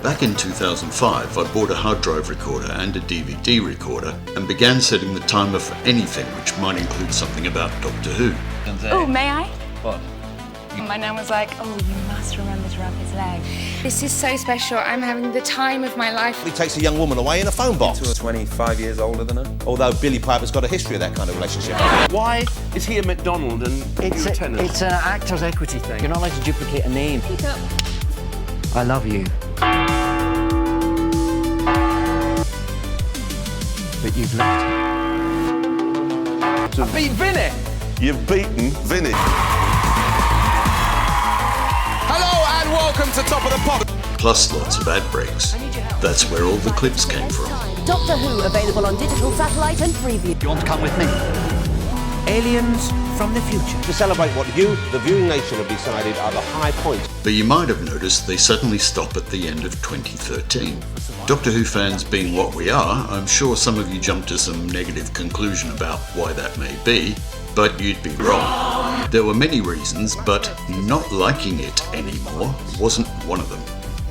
Back in 2005, I bought a hard drive recorder and a DVD recorder and began setting the timer for anything which might include something about Doctor Who. Oh, may I? What? My nan was like, oh, you must remember to rub his leg. This is so special. I'm having the time of my life. He takes a young woman away in a phone box. 25 years older than her. Although Billy Piper's got a history of that kind of relationship. Why is he a McDonald and you a tenant? It's an actor's equity thing. You're not allowed to duplicate a name. Pick up. I love you. But you've left. I beat Vinny! You've beaten Vinny. Hello and welcome to Top of the Pop. Plus lots of ad breaks. That's where all the clips came from. Doctor Who available on digital satellite and preview. You want to come with me? Aliens from the future. To celebrate what you, the viewing nation, have decided are the high points. But you might have noticed they suddenly stop at the end of 2013. Doctor Who fans being what we are, I'm sure some of you jumped to some negative conclusion about why that may be, but you'd be wrong. There were many reasons, but not liking it anymore wasn't one of them.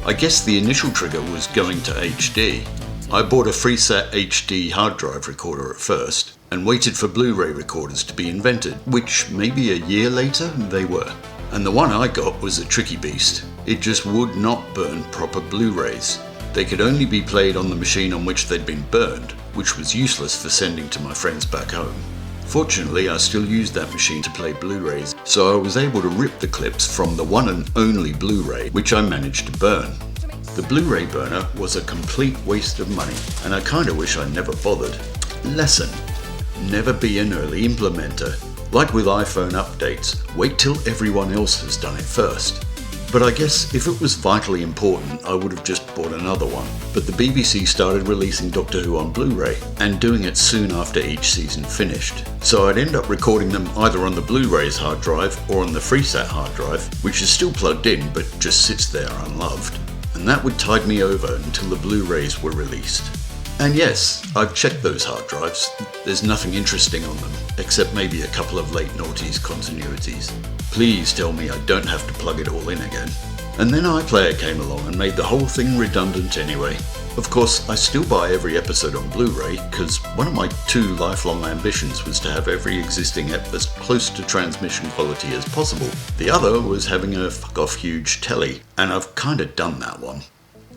I guess the initial trigger was going to HD. I bought a FreeSat HD hard drive recorder at first, and waited for Blu-ray recorders to be invented, which maybe a year later they were. And the one I got was a tricky beast. It just would not burn proper Blu-rays. They could only be played on the machine on which they'd been burned, which was useless for sending to my friends back home. Fortunately, I still used that machine to play Blu-rays, so I was able to rip the clips from the one and only Blu-ray, which I managed to burn. The Blu-ray burner was a complete waste of money, and I kinda wish I never bothered. Lesson: never be an early implementer. Like with iPhone updates, wait till everyone else has done it first. But I guess if it was vitally important, I would have just bought another one. But the BBC started releasing Doctor Who on Blu-ray, and doing it soon after each season finished. So I'd end up recording them either on the Blu-ray's hard drive or on the FreeSat hard drive, which is still plugged in but just sits there unloved. And that would tide me over until the Blu-rays were released. And yes, I've checked those hard drives. There's nothing interesting on them, except maybe a couple of late noughties continuities. Please tell me I don't have to plug it all in again. And then iPlayer came along and made the whole thing redundant anyway. Of course, I still buy every episode on Blu-ray, because one of my 2 lifelong ambitions was to have every existing ep as close to transmission quality as possible. The other was having a fuck-off huge telly, and I've kinda done that one.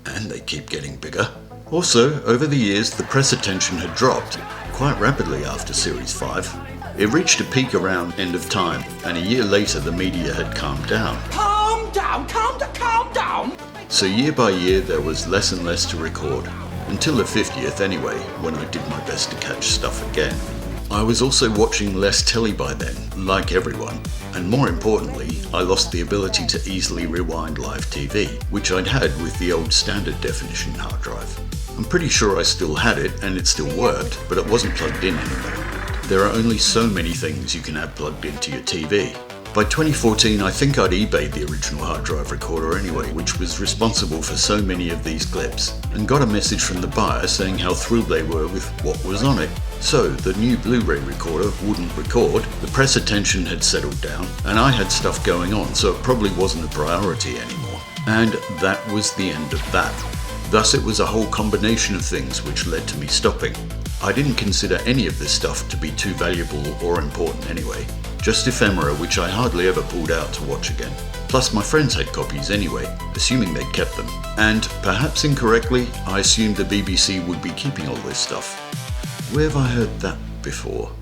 And they keep getting bigger. Also, over the years, the press attention had dropped quite rapidly after Series 5. It reached a peak around End of Time, and a year later the media had calmed down. Calm down, calm down, calm down! So year by year there was less and less to record, until the 50th anyway, when I did my best to catch stuff again. I was also watching less telly by then, like everyone, and more importantly, I lost the ability to easily rewind live TV, which I'd had with the old standard definition hard drive. I'm pretty sure I still had it and it still worked, but it wasn't plugged in anymore. There are only so many things you can have plugged into your TV. By 2014, I think I'd eBayed the original hard drive recorder anyway, which was responsible for so many of these clips, and got a message from the buyer saying how thrilled they were with what was on it. So, the new Blu-ray recorder wouldn't record, the press attention had settled down, and I had stuff going on, so it probably wasn't a priority anymore. And that was the end of that. Thus it was a whole combination of things which led to me stopping. I didn't consider any of this stuff to be too valuable or important anyway, just ephemera which I hardly ever pulled out to watch again. Plus my friends had copies anyway, assuming they'd kept them. And, perhaps incorrectly, I assumed the BBC would be keeping all this stuff. Where have I heard that before?